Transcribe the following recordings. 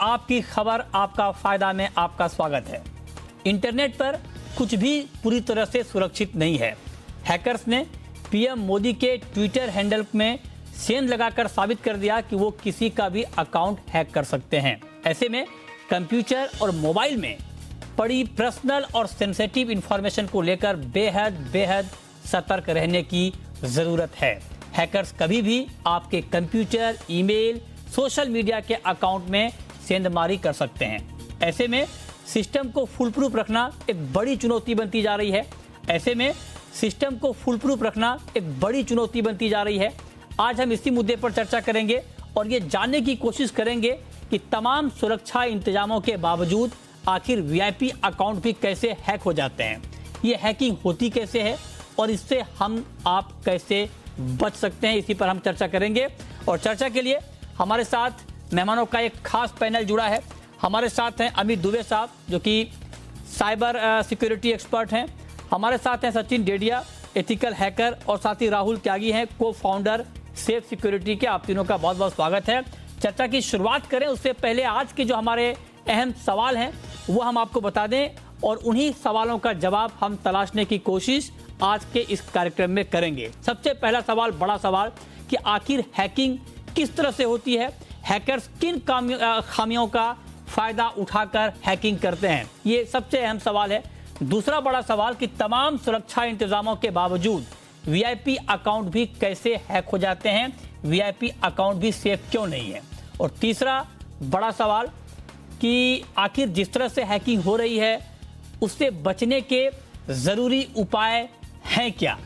आपकी खबर आपका फायदा में आपका स्वागत है। इंटरनेट पर कुछ भी पूरी तरह से सुरक्षित नहीं है। हैकर्स ने पीएम मोदी के ट्विटर हैंडल में सेंध लगाकर साबित कर दिया कि वो किसी का भी अकाउंट हैक कर सकते हैं। ऐसे में कंप्यूटर और मोबाइल में पड़ी पर्सनल और सेंसिटिव इंफॉर्मेशन को लेकर बेहद सतर्क रहने की जरूरत है। हैकर्स कभी भी आपके कंप्यूटर, ईमेल, सोशल मीडिया के अकाउंट में सेंधमारी कर सकते हैं। ऐसे में सिस्टम को फुल प्रूफ रखना एक बड़ी चुनौती बनती जा रही है। आज हम इसी मुद्दे पर चर्चा करेंगे और ये जानने की कोशिश करेंगे कि तमाम सुरक्षा इंतजामों के बावजूद आखिर वीआईपी अकाउंट भी कैसे हैक हो जाते हैं, ये हैकिंग होती कैसे है और इससे हम आप कैसे बच सकते हैं, इसी पर हम चर्चा करेंगे। और चर्चा के लिए हमारे साथ मेहमानों का एक खास पैनल जुड़ा है। हमारे साथ हैं अमित दुबे साहब, जो कि साइबर सिक्योरिटी एक्सपर्ट हैं। हमारे साथ हैं सचिन डेडिया, एथिकल हैकर, और साथ ही राहुल त्यागी हैं, को फाउंडर सेफ सिक्योरिटी के। आप तीनों का बहुत बहुत स्वागत है। चर्चा की शुरुआत करें उससे पहले आज के जो हमारे अहम सवाल हैं वो हम आपको बता दें और उन्हीं सवालों का जवाब हम तलाशने की कोशिश आज के इस कार्यक्रम में करेंगे। सबसे पहला सवाल, बड़ा सवाल, कि आखिर हैकिंग किस तरह से होती है, हैकर्स किन खामियों का फायदा उठाकर हैकिंग करते हैं, ये सबसे अहम सवाल है। दूसरा बड़ा सवाल कि तमाम सुरक्षा इंतजामों के बावजूद वीआईपी अकाउंट भी कैसे हैक हो जाते हैं, वीआईपी अकाउंट भी सेफ क्यों नहीं है। और तीसरा बड़ा सवाल कि आखिर जिस तरह से हैकिंग हो रही है उससे बचने के जरूरी उपाय हैं क्या।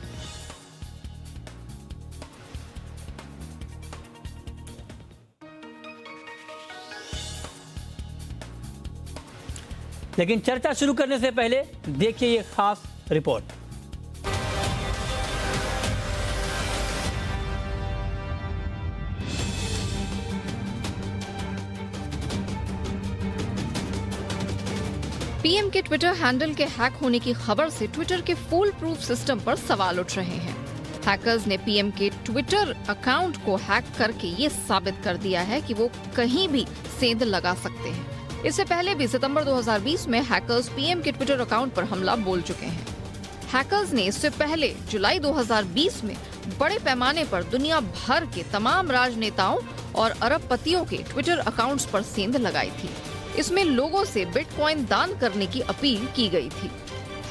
लेकिन चर्चा शुरू करने से पहले देखिए ये खास रिपोर्ट। पीएम के ट्विटर हैंडल के हैक होने की खबर से ट्विटर के फुल प्रूफ सिस्टम पर सवाल उठ रहे हैं। हैकर्स ने पीएम के ट्विटर अकाउंट को हैक करके ये साबित कर दिया है कि वो कहीं भी सेंध लगा सकते हैं। इससे पहले भी सितंबर 2020 में हैकर्स पीएम के ट्विटर अकाउंट पर हमला बोल चुके हैं। हैकर्स ने इससे पहले जुलाई 2020 में बड़े पैमाने पर दुनिया भर के तमाम राजनेताओं और अरबपतियों के ट्विटर अकाउंट्स पर सेंध लगाई थी। इसमें लोगों से बिटकॉइन दान करने की अपील की गई थी।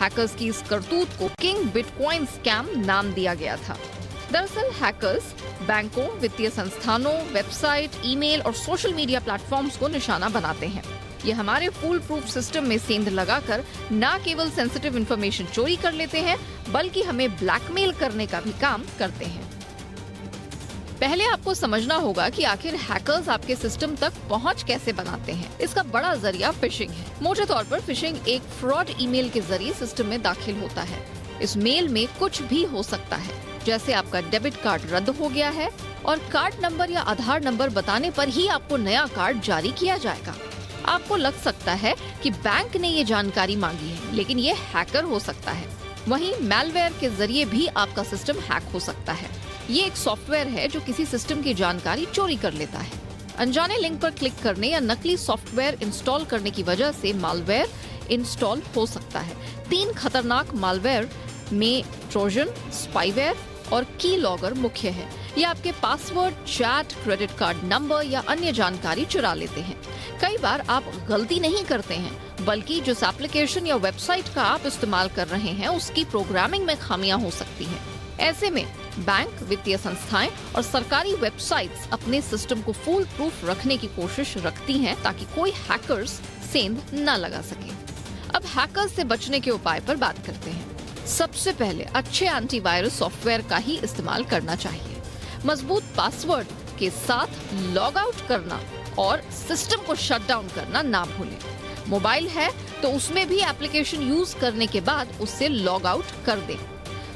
हैकर्स की इस करतूत को किंग बिटकॉइन स्कैम नाम दिया गया था। दरअसल हैकर्स बैंकों, वित्तीय संस्थानों, वेबसाइट, ईमेल और सोशल मीडिया प्लेटफॉर्म्स को निशाना बनाते हैं। ये हमारे फुल प्रूफ सिस्टम में सेंध लगाकर न केवल सेंसिटिव इंफॉर्मेशन चोरी कर लेते हैं बल्कि हमें ब्लैकमेल करने का भी काम करते हैं। पहले आपको समझना होगा कि आखिर हैकर्स आपके सिस्टम तक पहुंच कैसे बनाते हैं। इसका बड़ा जरिया फिशिंग है। मोटे तौर पर फिशिंग एक फ्रॉड ईमेल के जरिए सिस्टम में दाखिल होता है। इस मेल में कुछ भी हो सकता है, जैसे आपका डेबिट कार्ड रद्द हो गया है और कार्ड नंबर या आधार नंबर बताने पर ही आपको नया कार्ड जारी किया जाएगा। आपको लग सकता है कि बैंक ने ये जानकारी मांगी है, लेकिन ये हैकर हो सकता है। वहीं मैलवेयर के जरिए भी आपका सिस्टम हैक हो सकता है। ये एक सॉफ्टवेयर है जो किसी सिस्टम की जानकारी चोरी कर लेता है। अनजाने लिंक पर क्लिक करने या नकली सॉफ्टवेयर इंस्टॉल करने की वजह से मालवेयर इंस्टॉल हो सकता है। 3 खतरनाक मालवेयर में ट्रोजन, स्पाईवेयर और की लॉगर मुख्य है। ये आपके password, chat, credit card number या अन्य जानकारी चुरा लेते हैं। कई बार आप गलती नहीं करते हैं, बल्कि जिस एप्लीकेशन या वेबसाइट का आप इस्तेमाल कर रहे हैं उसकी प्रोग्रामिंग में खामियां हो सकती हैं। ऐसे में बैंक, वित्तीय संस्थाएं और सरकारी वेबसाइट्स अपने सिस्टम को फुल प्रूफ रखने की कोशिश रखती हैं ताकि कोई हैकर्स सेंध न लगा सके। अब हैकर्स से बचने के उपाय पर बात करते हैं। सबसे पहले अच्छे एंटीवायरस सॉफ्टवेयर का ही इस्तेमाल करना चाहिए। मजबूत पासवर्ड के साथ लॉग आउट करना और सिस्टम को शट डाउन करना ना भूलें। मोबाइल है तो उसमें भी एप्लीकेशन यूज करने के बाद उससे लॉग आउट कर दें।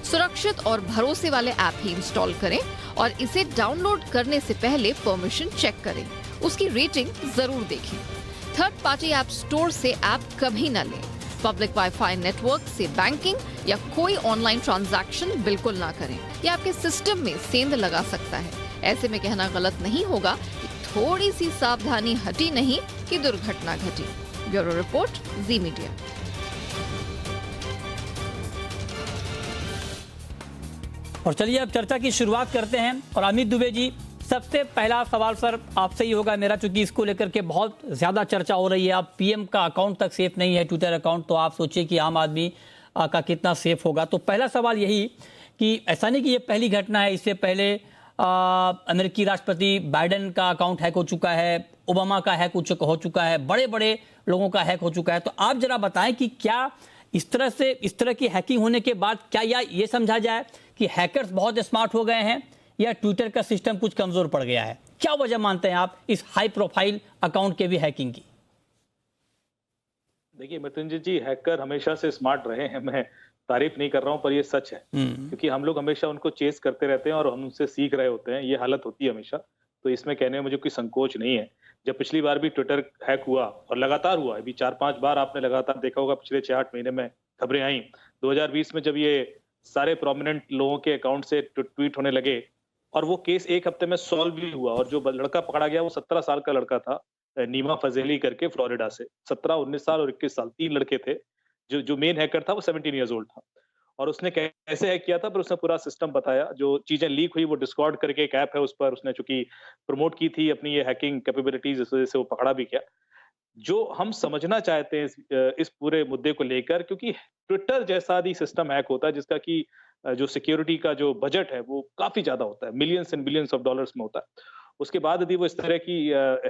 सुरक्षित और भरोसे वाले ऐप ही इंस्टॉल करें और इसे डाउनलोड करने से पहले परमिशन चेक करें। उसकी रेटिंग जरूर देखें। थर्ड पार्टी ऐप स्टोर से ऐप कभी न लें। पब्लिक वाईफाई नेटवर्क से बैंकिंग या कोई ऑनलाइन ट्रांजैक्शन बिल्कुल ना करें। यह आपके सिस्टम में सेंध लगा सकता है। ऐसे में कहना गलत नहीं होगा कि थोड़ी सी सावधानी हटी नहीं कि दुर्घटना घटी। ब्यूरो रिपोर्ट, जी मीडिया। और चलिए अब चर्चा की शुरुआत करते हैं। और अमित दुबे जी, सबसे पहला सवाल सर आपसे ही होगा मेरा, चूंकि इसको लेकर के बहुत ज्यादा चर्चा हो रही है। अब पीएम का अकाउंट तक सेफ नहीं है, ट्विटर अकाउंट, तो आप सोचिए कि आम आदमी का कितना सेफ होगा। तो पहला सवाल यही कि ऐसा नहीं कि ये पहली घटना है, इससे पहले अमेरिकी राष्ट्रपति बाइडेन का अकाउंट हैक हो चुका है, ओबामा का हैक हो चुका है, बड़े बड़े लोगों का हैक हो चुका है। तो आप जरा बताएं कि क्या इस तरह की हैकिंग होने के बाद क्या ये समझा जाए कि हैकर्स बहुत स्मार्ट हो गए हैं, या ट्विटर का सिस्टम कुछ कमजोर पड़ गया है? क्या वजह मानते हैं आप इस हाई प्रोफाइल अकाउंट के भी हैकिंग की? देखिए मृत्युंजय जी, हैकर हमेशा से स्मार्ट रहे हैं, मैं तारीफ नहीं कर रहा हूं, पर ये सच है। क्योंकि हम लोग हमेशा उनको चेस करते रहते हैं और हम उनसे सीख रहे होते हैं, ये हालत होती है हमेशा। तो इसमें कहने में मुझे कोई संकोच नहीं है। जब पिछली बार भी ट्विटर हैक हुआ और लगातार हुआ, अभी 4-5 बार आपने लगातार देखा होगा, पिछले 6-8 महीने में खबरें आई। 2020 में जब ये सारे प्रोमिनेंट लोगों के अकाउंट से ट्वीट होने लगे और वो केस एक हफ्ते में सॉल्व भी हुआ, और जो लड़का पकड़ा गया वो 17 साल का लड़का था, नीमा फजेली करके, फ्लोरिडा से। 17, 19 साल और 21 साल, 3 लड़के थे। जो मेन हैकर था वो 17 ईयर्स ओल्ड था, और उसने कैसे हैक किया था, पर उसने पूरा सिस्टम बताया। जो चीजें लीक हुई वो डिस्कॉर्ड करके एक ऐप है, उस पर उसने चूंकि प्रमोट की थी अपनी ये हैकिंग कैपेबिलिटीज, इस वजह से वो पकड़ा भी गया। जो हम समझना चाहते हैं इस पूरे मुद्दे को लेकर, क्योंकि ट्विटर जैसा भी सिस्टम हैक होता है जिसका कि जो सिक्योरिटी का जो बजट है वो काफी ज्यादा होता है, millions and billions of dollars में होता है। उसके बाद यदि वो इस तरह की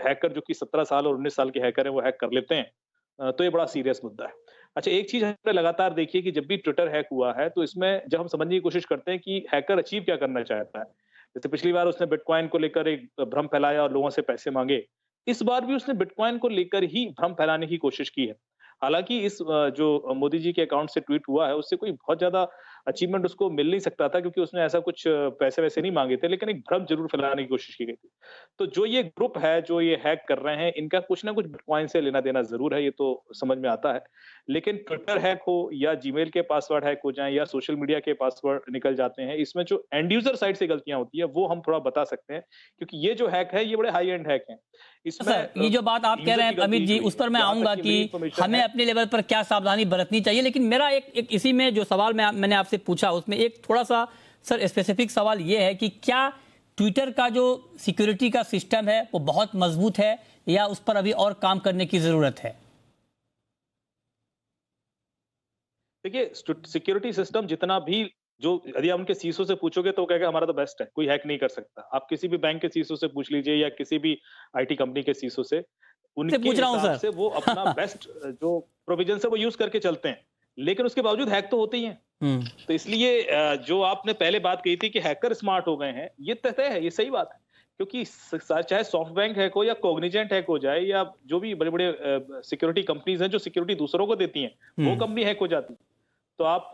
हैकर जो कि 17 साल और 19 साल के हैकर है वो हैक कर लेते हैं, तो ये बड़ा सीरियस मुद्दा है। अच्छा, एक चीज हमने लगातार देखी है कि जब भी ट्विटर हैक हुआ है तो इसमें जब हम समझने की कोशिश करते हैं कि हैकर अचीव क्या करना चाहता है, जैसे पिछली बार उसने बिटकॉइन को लेकर एक भ्रम फैलाया और लोगों से पैसे मांगे, इस बार भी उसने बिटकॉइन को लेकर ही भ्रम फैलाने की कोशिश की है। हालांकि इस जो मोदी जी के अकाउंट से ट्वीट हुआ है उससे कोई बहुत ज्यादा अचीवमेंट उसको मिल नहीं सकता था, क्योंकि उसने ऐसा कुछ पैसे वैसे नहीं मांगे थे, लेकिन एक भ्रम जरूर फैलाने की कोशिश की गई थी। तो जो ये ग्रुप है जो ये हैक कर रहे हैं, इनका कुछ ना कुछ बिटकॉइन से लेना देना जरूर है, ये तो समझ में आता है। लेकिन ट्विटर हैक हो या जीमेल के पासवर्ड हैक हो जाए या सोशल मीडिया के पासवर्ड निकल जाते हैं, इसमें जो एंड यूजर साइड से गलतियां होती है वो हम थोड़ा बता सकते हैं, क्योंकि ये जो हैक है ये बड़े हाई एंड हैक हैं। इसमें ये जो बात आप कह रहे हैं अमित जी, उस पर मैं आऊंगा कि हमें अपने लेवल पर क्या सावधानी बरतनी चाहिए। लेकिन मेरा एक इसी में जो सवाल मैंने आपसे पूछा उसमें एक थोड़ा सा सर स्पेसिफिक सवाल ये है कि क्या ट्विटर का जो सिक्योरिटी का सिस्टम है वो बहुत मजबूत है, या उस पर अभी और काम करने की जरूरत है? देखिए, सिक्योरिटी सिस्टम जितना भी, जो यदि आप उनके सीईओ से पूछोगे तो वो कहेगा हमारा तो बेस्ट है, कोई हैक नहीं कर सकता। आप किसी भी बैंक के सीईओ से पूछ लीजिए या किसी भी आईटी कंपनी के सीईओ से, उनके पूछ रहा हूं हिसाब सर से वो अपना बेस्ट जो प्रोविजन है वो यूज करके चलते हैं, लेकिन उसके बावजूद हैक तो होते ही हैं। तो इसलिए जो आपने पहले बात कही थी कि हैकर स्मार्ट हो गए हैं, ये तय है, ये सही बात है। क्योंकि चाहे सॉफ्ट बैंक हैक हो या कॉग्निजेंट हैक हो जाए या जो भी बड़े बड़े सिक्योरिटी कंपनीज हैं जो सिक्योरिटी दूसरों को देती हैं, वो कंपनी हैक हो जाती है। तो आप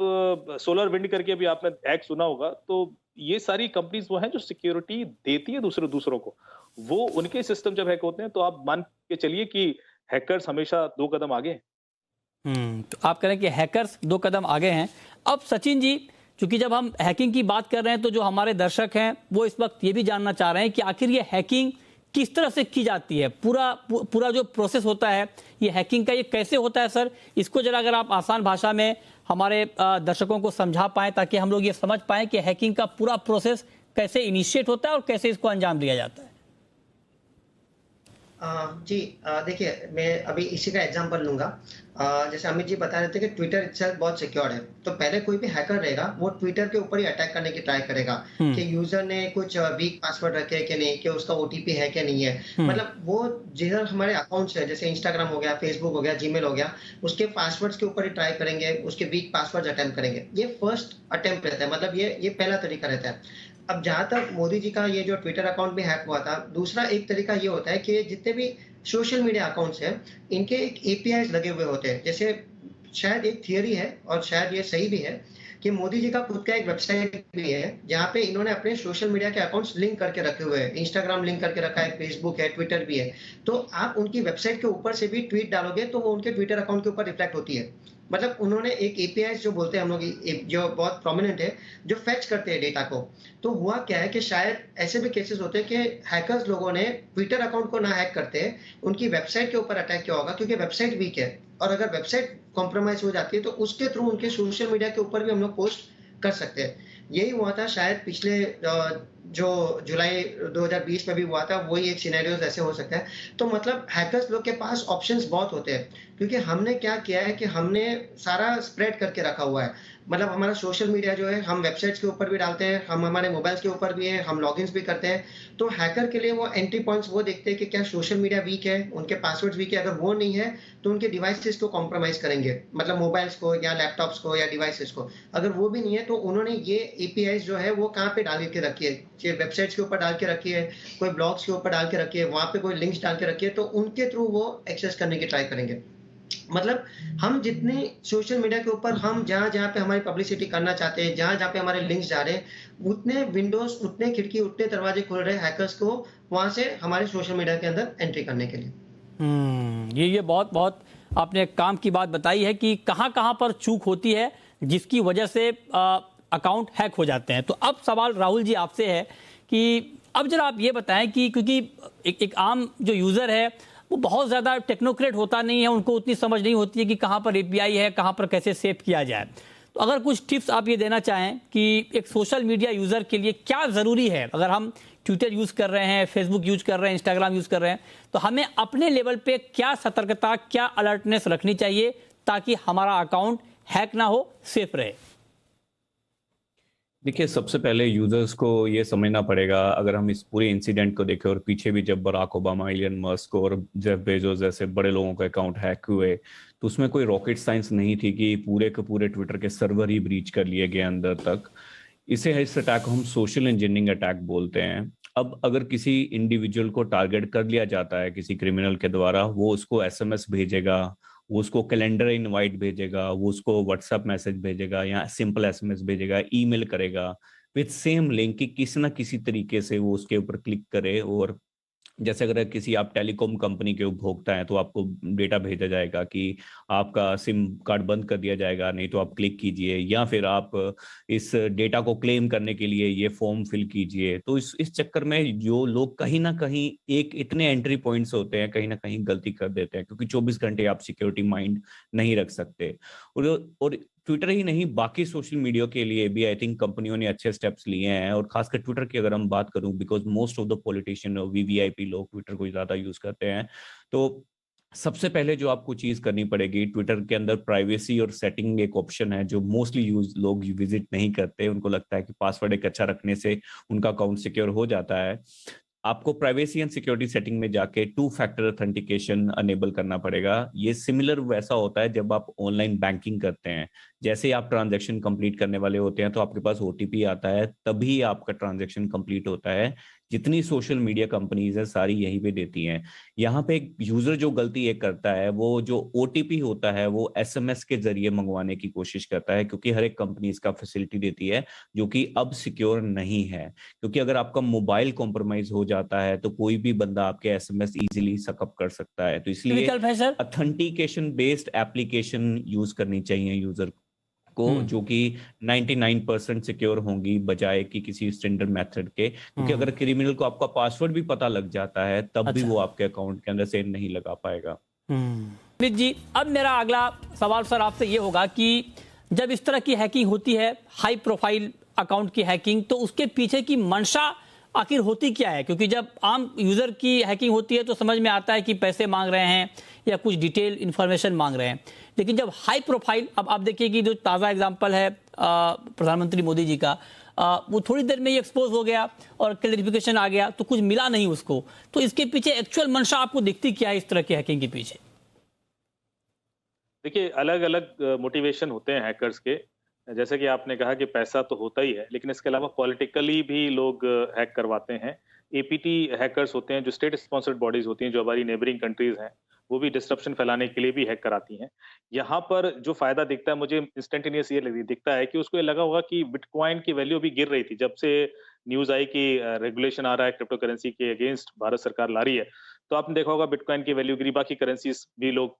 सोलर विंड करके भी आपने हैक सुना होगा, तो ये सारी कंपनीज वो हैं जो सिक्योरिटी देती है दूसरों को, वो उनके सिस्टम जब हैक होते हैं तो आप मान के चलिए कि हैकर्स हमेशा 2 कदम आगे हैं। तो आप कह रहे हैं कि हैकर्स 2 कदम आगे हैं। अब सचिन जी, क्योंकि जब हम हैकिंग की बात कर रहे हैं तो जो हमारे दर्शक हैं वो इस वक्त ये भी जानना चाह रहे हैं कि आखिर ये हैकिंग किस तरह से की जाती है, पूरा जो प्रोसेस होता है ये हैकिंग का, ये कैसे होता है सर? इसको जरा अगर आप आसान भाषा में हमारे दर्शकों को समझा पाएं ताकि हम लोग ये समझ पाएं कि हैकिंग का पूरा प्रोसेस कैसे इनिशिएट होता है और कैसे इसको अंजाम दिया जाता है। जी, देखिए मैं अभी इसी का एग्जांपल लूंगा। जैसे अमित जी बता रहे थे कि ट्विटर इटसेल्फ बहुत सिक्योर है, तो पहले कोई भी हैकर रहेगा वो ट्विटर के ऊपर ही अटैक करने की ट्राई करेगा कि यूजर ने कुछ वीक पासवर्ड रखे कि नहीं, कि उसका ओटीपी है कि नहीं है। मतलब वो जिधर हमारे अकाउंट्स है, जैसे इंस्टाग्राम हो गया, फेसबुक हो गया, जीमेल हो गया, उसके पासवर्ड्स के ऊपर ही ट्राई करेंगे, उसके वीक पासवर्ड अटेम्प्ट करेंगे। ये फर्स्ट अटेम्प्ट रहता है, मतलब ये पहला तरीका रहता है। अब जहां तक मोदी जी का ये जो ट्विटर अकाउंट भी हैक हुआ था, दूसरा एक तरीका ये होता है कि जितने भी सोशल मीडिया अकाउंट्स हैं इनके एक एपीआईज लगे हुए होते हैं। जैसे शायद एक थियरी है और शायद ये सही भी है कि मोदी जी का खुद का एक वेबसाइट भी है जहां पे इन्होंने अपने सोशल मीडिया के अकाउंट्स लिंक करके रखे हुए हैं। इंस्टाग्राम लिंक करके रखा है, फेसबुक है, ट्विटर भी है। तो आप उनकी वेबसाइट के ऊपर से भी ट्वीट डालोगे तो वो उनके ट्विटर अकाउंट के ऊपर रिफ्लेक्ट होती है। मतलब उन्होंने एक एपीआई जो बोलते हैं हम लोग, जो बहुत प्रोमिनेंट है, जो फेच करते हैं डेटा को। तो हुआ क्या है कि शायद ऐसे भी केसेस होते हैं कि हैकर्स लोगों ने ट्विटर अकाउंट को ना हैक करते, उनकी वेबसाइट के ऊपर अटैक किया होगा, क्योंकि वेबसाइट वीक है, और अगर वेबसाइट कॉम्प्रोमाइज हो जाती है तो उसके थ्रू उनके सोशल मीडिया के ऊपर भी हम लोग पोस्ट कर सकते हैं। यही हुआ था शायद पिछले जो जुलाई 2020 में भी हुआ था, वही एक सिनेरियोस ऐसे हो सकता है। तो मतलब हैकर्स लोग के पास ऑप्शंस बहुत होते हैं, क्योंकि हमने क्या किया है कि हमने सारा स्प्रेड करके रखा हुआ है। मतलब हमारा सोशल मीडिया जो है, हम वेबसाइट्स के ऊपर भी डालते हैं, हम हमारे मोबाइल्स के ऊपर भी है, हम लॉगिन्स भी करते हैं। तो हैकर के लिए वो एंट्री पॉइंट्स वो देखते हैं कि क्या सोशल मीडिया वीक है, उनके पासवर्ड्स वीक है। अगर वो नहीं है तो उनके डिवाइसेस को कॉम्प्रोमाइज करेंगे, मतलब मोबाइल्स को या लैपटॉप्स को या डिवाइसेस को। अगर वो भी नहीं है तो उन्होंने ये एपीआई जो है वो कहाँ पे डाल के रखी है, वेबसाइट्स के ऊपर डाल के रखी है, कोई ब्लॉग्स के ऊपर डाल के रखी है, वहां पे कोई लिंक्स डाल के रखी है, तो उनके थ्रू वो एक्सेस करने की ट्राई करेंगे। मतलब हम जितने सोशल मीडिया के ऊपर हम जहां जहां पे हमारी पब्लिसिटी करना चाहते हैं, जहां जहां पे हमारे लिंक्स जा रहे हैं, उतने विंडोज, उतने खिड़की, उतने दरवाजे खोल रहे हैं हैकर्स को वहां से हमारे सोशल मीडिया के अंदर एंट्री करने के लिए। ये बहुत बहुत आपने काम की बात बताई है कि कहां कहां पर चूक होती है जिसकी वजह से अकाउंट हैक हो जाते हैं। तो अब सवाल राहुल जी आपसे है कि अब जरा आप ये बताएं कि क्योंकि एक आम जो यूजर है वो बहुत ज़्यादा टेक्नोक्रेट होता नहीं है, उनको उतनी समझ नहीं होती है कि कहाँ पर एपीआई है, कहाँ पर कैसे सेव किया जाए। तो अगर कुछ टिप्स आप ये देना चाहें कि एक सोशल मीडिया यूज़र के लिए क्या ज़रूरी है, अगर हम ट्विटर यूज़ कर रहे हैं, फेसबुक यूज़ कर रहे हैं, इंस्टाग्राम यूज़ कर रहे हैं, तो हमें अपने लेवल पे क्या सतर्कता, क्या अलर्टनेस रखनी चाहिए ताकि हमारा अकाउंट हैक ना हो, सेफ रहे। देखिए, सबसे पहले यूजर्स को ये समझना पड़ेगा, अगर हम इस पूरे इंसिडेंट को देखें और पीछे भी जब बराक ओबामा, इलियन मस्क और जेफ बेजोस जैसे बड़े लोगों के अकाउंट हैक हुए तो उसमें कोई रॉकेट साइंस नहीं थी कि पूरे के पूरे ट्विटर के सर्वर ही ब्रीच कर लिए गए अंदर तक। इस अटैक को हम सोशल इंजीनियरिंग अटैक बोलते हैं। अब अगर किसी इंडिविजुअल को टारगेट कर लिया जाता है किसी क्रिमिनल के द्वारा, वो उसको एसएमएस भेजेगा, वो उसको कैलेंडर इनवाइट भेजेगा, वो उसको व्हाट्सएप मैसेज भेजेगा या सिंपल एसएमएस भेजेगा, ईमेल करेगा विथ सेम लिंक कि किसी ना किसी तरीके से वो उसके ऊपर क्लिक करे। और जैसे अगर किसी आप टेलीकॉम कंपनी के उपभोक्ता हैं तो आपको डेटा भेजा जाएगा कि आपका सिम कार्ड बंद कर दिया जाएगा, नहीं तो आप क्लिक कीजिए, या फिर आप इस डेटा को क्लेम करने के लिए ये फॉर्म फिल कीजिए। तो इस चक्कर में जो लोग कहीं ना कहीं एक इतने एंट्री पॉइंट्स होते हैं, कहीं ना कहीं गलती कर देते हैं, क्योंकि 24 घंटे आप सिक्योरिटी माइंड नहीं रख सकते। और ट्विटर ही नहीं, बाकी सोशल मीडिया के लिए भी आई थिंक कंपनियों ने अच्छे स्टेप्स लिए हैं। और खासकर ट्विटर की अगर हम बात करूं, because most of the politician और वीवीआईपी लोग ट्विटर को ज्यादा यूज करते हैं, तो सबसे पहले जो आपको चीज करनी पड़ेगी, ट्विटर के अंदर प्राइवेसी और सेटिंग एक ऑप्शन है जो मोस्टली यूज लोग विजिट नहीं करते। उनको लगता है कि पासवर्ड एक अच्छा रखने से उनका अकाउंट सिक्योर हो जाता है। आपको प्राइवेसी एंड सिक्योरिटी सेटिंग में जाके 2 फैक्टर ऑथेंटिकेशन अनेबल करना पड़ेगा। ये सिमिलर वैसा होता है जब आप ऑनलाइन बैंकिंग करते हैं, जैसे आप ट्रांजैक्शन कंप्लीट करने वाले होते हैं तो आपके पास ओटीपी आता है, तभी आपका ट्रांजैक्शन कंप्लीट होता है। जितनी सोशल मीडिया कंपनीज है सारी यही पे देती हैं। यहाँ पे एक यूजर जो गलती ये करता है, वो जो ओटीपी होता है वो एसएमएस के जरिए मंगवाने की कोशिश करता है, क्योंकि हर एक कंपनी इसका फैसिलिटी देती है, जो कि अब सिक्योर नहीं है। क्योंकि अगर आपका मोबाइल कॉम्प्रोमाइज हो जाता है तो कोई भी बंदा आपके एसएमएस इजीली सकअप कर सकता है। तो इसलिए ऑथेंटिकेशन बेस्ड एप्लीकेशन यूज करनी चाहिए यूजर को, जो कि 99% सिक्योर होंगी बजाय कि किसी स्टैंडर्ड मेथड के। क्योंकि अगर क्रिमिनल को आपका पासवर्ड भी पता लग जाता है तब भी वो आपके अकाउंट के अंदर से नहीं लगा पाएगा। जी, अब मेरा अगला सवाल सर आपसे ये होगा कि जब इस तरह की हैकिंग होती है, हाई प्रोफाइल अकाउंट की हैकिंग, तो उसके पीछे की मंशा आखिर होती क्या है? क्योंकि जब आम यूजर की हैकिंग होती है तो समझ में आता है कि पैसे मांग रहे हैं या कुछ डिटेल इंफॉर्मेशन मांग रहे हैं, लेकिन जब हाई प्रोफाइल, अब आप देखिए कि जो ताज़ा एग्जांपल है प्रधानमंत्री मोदी जी का, वो थोड़ी देर में ही एक्सपोज हो गया और क्लैरिफिकेशन आ गया, तो कुछ मिला नहीं उसको। तो इसके पीछे एक्चुअल मंशा आपको दिखती क्या है इस तरह की हैकिंग के पीछे? देखिए, अलग अलग मोटिवेशन होते हैं हैकर्स के। जैसे कि आपने कहा कि पैसा तो होता ही है, लेकिन इसके अलावा पॉलिटिकली भी लोग हैक करवाते हैं। एपीटी हैकर्स होते हैं, जो स्टेट स्पॉन्सर्ड बॉडीज होती हैं, जो हमारी नेबरिंग कंट्रीज हैं, वो भी डिस्ट्रप्शन फैलाने के लिए भी हैक कराती हैं। यहाँ पर जो फायदा दिखता है मुझे इंस्टेंटेनियस ये दिखता है कि उसको ये लगा होगा कि बिटकॉइन की वैल्यू भी गिर रही थी जब से न्यूज आई कि रेगुलेशन आ रहा है क्रिप्टो करेंसी के अगेंस्ट, भारत सरकार ला रही है। तो आपने देखा होगा बिटकॉइन की वैल्यू गिरी, बाकी करेंसीज भी लोग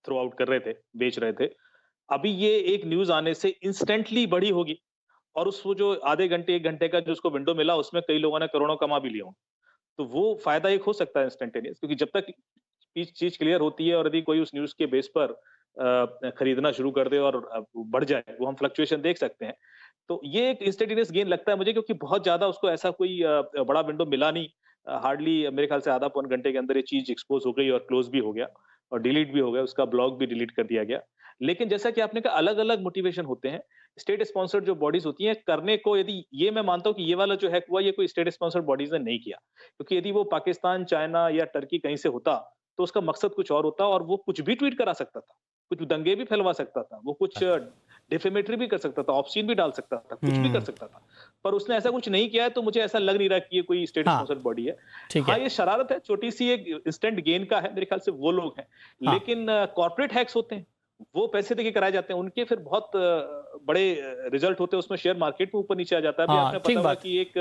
थ्रो आउट कर रहे थे, बेच रहे थे। अभी ये एक न्यूज आने से इंस्टेंटली बड़ी होगी और उस वो जो आधे घंटे 1 घंटे का जो उसको विंडो मिला उसमें कई लोगों ने करोड़ों कमा भी लिया होंगे। तो वो फायदा एक हो सकता है इंस्टेंटेनियस, क्योंकि जब तक चीज क्लियर होती है और यदि कोई उस न्यूज के बेस पर खरीदना शुरू कर दे और बढ़ जाए, वो हम फ्लक्चुएशन देख सकते हैं। तो ये एक इंस्टेंटेनियस गेन लगता है मुझे, क्योंकि बहुत ज्यादा उसको ऐसा कोई बड़ा विंडो मिला नहीं। हार्डली मेरे ख्याल से आधा पौन घंटे के अंदर ये चीज एक्सपोज हो गई और क्लोज भी हो गया और डिलीट भी हो गया, उसका ब्लॉग भी डिलीट कर दिया गया। लेकिन जैसा कि आपने कहा, अलग अलग मोटिवेशन होते हैं। स्टेट स्पॉन्सर्ड जो बॉडीज होती हैं करने को, यदि ये मैं मानता हूं कि ये वाला जो हैक हुआ ये कोई स्टेट स्पॉन्सर्ड बॉडीज ने नहीं किया, क्योंकि यदि वो पाकिस्तान, चाइना या टर्की कहीं से होता तो उसका मकसद कुछ और होता और वो कुछ भी ट्वीट करा सकता था, कुछ दंगे भी फैलवा सकता था, वो कुछ डिफेमेटरी भी कर सकता था, ऑब्सीन भी डाल सकता था, कुछ भी कर सकता था। पर उसने ऐसा कुछ नहीं किया है, तो मुझे ऐसा लग नहीं रहा कि ये कोई स्टेट स्पॉन्सर्ड बॉडी है। हाँ, ये शरारत है, छोटी सी एक इंस्टेंट गेन का है, मेरे ख्याल से वो लोग हैं। लेकिन कॉर्पोरेट हैक्स होते हैं, वो पैसे देके कराए जाते हैं, उनके फिर बहुत बड़े रिजल्ट होते हैं, उसमें शेयर मार्केट में ऊपर नीचे आ जाता है। अभी आपने पता होगा कि एक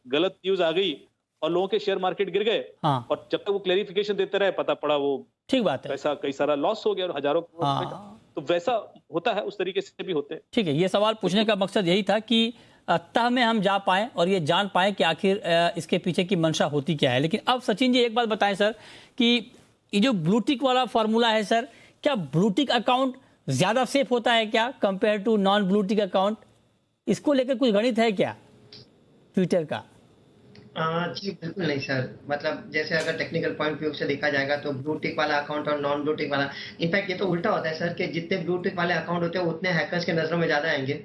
गलत न्यूज आ गई और लोगों के शेयर मार्केट गिर गए, और जब तक वो क्लेरिफिकेशन देते रहे पता पड़ा वो ठीक बात है, पैसा कई सारा लॉस हो गया और हजारों करोड़। तो वैसा होता है, उस तरीके से भी होते हैं। ठीक है, ये सवाल पूछने का मकसद यही था कि तह में हम जा पाए और ये जान पाए कि आखिर इसके पीछे की मंशा होती क्या है। लेकिन अब सचिन जी एक बात बताएं सर, कि ये जो ब्लू टिक वाला फॉर्मूला है सर, क्या ब्लू टिक अकाउंट ज्यादा सेफ होता है क्या compare to non blue tick account? इसको लेकर कुछ गणित है क्या ट्विटर का? जी बिल्कुल नहीं सर, मतलब जैसे अगर टेक्निकल पॉइंट व्यू से देखा जाएगा तो ब्लू टिक वाला अकाउंट और नॉन ब्लू टिक वाला, इनफैक्ट ये तो उल्टा होता है सर, कि जितने ब्लू टिक वाले अकाउंट होते हैं उतने हैकर्स के नजरों में ज्यादा आएंगे,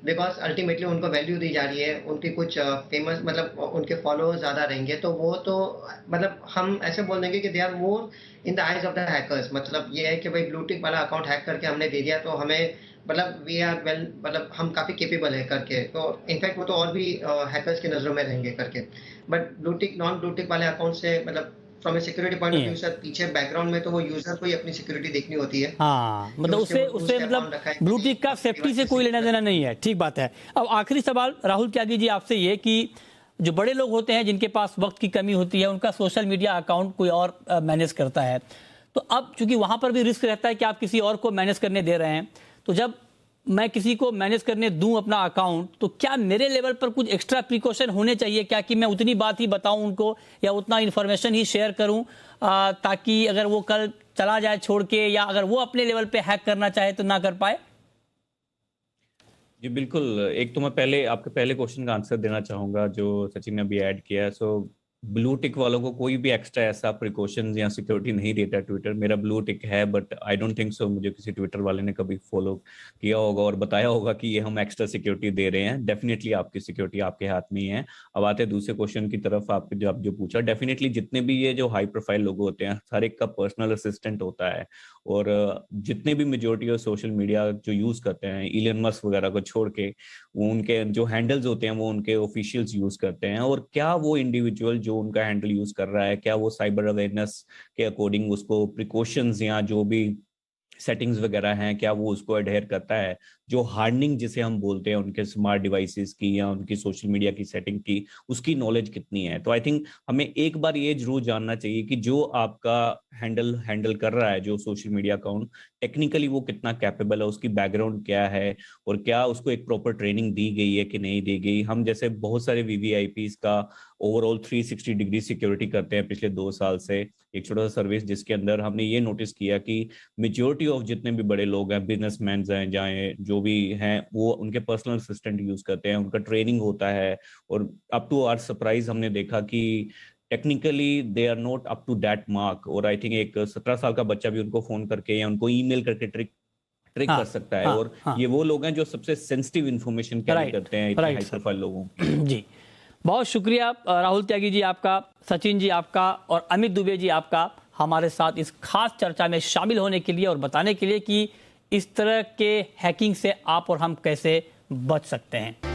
बिकॉज अल्टीमेटली उनको वैल्यू दी जा रही है, उनकी कुछ फेमस मतलब उनके फॉलोअर्स ज्यादा रहेंगे, तो वो तो मतलब हम ऐसे बोल देंगे कि they are more in the eyes of the hackers. मतलब ये है कि भाई ब्लू टिक वाला अकाउंट हैक करके हमने दे दिया तो हमें मतलब वी आर वेल, मतलब हम काफी केपेबल है करके, तो इनफैक्ट वो तो और भी हैकर्स की नजरों में रहेंगे करके। But blue tick non blue टिक वाले अकाउंट से मतलब from A security point of view sir, पीछे बैकग्राउंड में तो वो यूजर को ही अपनी सिक्योरिटी देखनी होती है। हाँ, मतलब उससे मतलब ब्लू टिक का सेफ्टी से कोई लेना देना नहीं है। ठीक बात है। अब आखिरी सवाल राहुल त्यागी जी आपसे ये, कि जो बड़े लोग होते हैं जिनके पास वक्त की कमी होती है, उनका सोशल मीडिया अकाउंट कोई और मैनेज करता है, तो अब चूंकि वहां पर भी रिस्क रहता है कि आप किसी और को मैनेज करने दे रहे हैं, तो जब मैं किसी को मैनेज करने दूं अपना अकाउंट, तो क्या मेरे लेवल पर कुछ एक्स्ट्रा प्रिकॉशन होने चाहिए क्या, कि मैं उतनी बात ही बताऊं उनको या उतना इन्फॉर्मेशन ही शेयर करूं ताकि अगर वो कल चला जाए छोड़ के, या अगर वो अपने लेवल पे हैक करना चाहे तो ना कर पाए? जी बिल्कुल। एक तो मैं पहले आपके पहले क्वेश्चन का आंसर देना चाहूंगा जो सचिन ने अभी ऐड किया है। सो ब्लू टिक वालों को कोई भी एक्स्ट्रा ऐसा प्रिकॉशंस या सिक्योरिटी नहीं देता ट्विटर। मेरा ब्लू टिक है, but I don't think so मुझे किसी ट्विटर वाले ने कभी फॉलो किया होगा और बताया होगा कि ये हम एक्स्ट्रा सिक्योरिटी दे रहे हैं। डेफिनेटली आपकी सिक्योरिटी आपके हाथ में ही है। अब आते हैं दूसरे क्वेश्चन की तरफ, आपके जो पूछा, डेफिनेटली जितने भी ये जो हाई प्रोफाइल लोग होते हैं, हर एक का पर्सनल असिस्टेंट होता है, और जितने भी मेजोरिटी ऑफ सोशल मीडिया जो यूज करते हैं, इलन मस्क वगैरह को छोड़ के, वो उनके जो हैंडल्स होते हैं वो उनके ऑफिशियल्स यूज करते हैं। और क्या वो इंडिविजुअल जो उनका हैंडल यूज कर रहा है, क्या वो साइबर अवेयरनेस के अकॉर्डिंग उसको प्रिकॉशंस या जो भी सेटिंग्स वगैरह हैं, क्या वो उसको अडेयर करता है? जो हार्डनिंग जिसे हम बोलते हैं उनके स्मार्ट डिवाइसेस की या उनकी सोशल मीडिया की सेटिंग की, उसकी नॉलेज कितनी है? तो आई थिंक हमें एक बार ये जरूर जानना चाहिए कि जो आपका हैंडल कर रहा है जो सोशल मीडिया अकाउंट, टेक्निकली वो कितना कैपेबल है, उसकी बैकग्राउंड क्या है, और क्या उसको एक प्रॉपर ट्रेनिंग दी गई है कि नहीं दी गई। हम जैसे बहुत सारे वीवीआईपीज का ओवरऑल 360 डिग्री सिक्योरिटी करते हैं पिछले 2 साल से, एक छोटा सा सर्विस जिसके अंदर हमने ये नोटिस किया कि मेजोरिटी ऑफ जितने भी बड़े लोग हैं, बिजनेसमैन हैं चाहे जो भी हैं, वो उनके पर्सनल असिस्टेंट यूज करते हैं, उनका ट्रेनिंग होता है। और अप टू आवर सरप्राइज हमने देखा कि technically they are not up to that mark. और आई थिंक एक 17 साल का बच्चा भी उनको फोन करके या उनको ईमेल करके ट्रिक कर सकता है। और ये वो लोग हैं जो सबसे सेंसिटिव इन्फॉर्मेशन कैरी करते हैं इतने हाई प्रोफाइल लोगों की। जी, बहुत शुक्रिया राहुल त्यागी जी आपका, सचिन जी आपका, और अमित दुबे जी आपका हमारे साथ इस खास चर्चा में शामिल होने के लिए और बताने के लिए कि इस तरह के हैकिंग से आप और हम कैसे बच सकते हैं।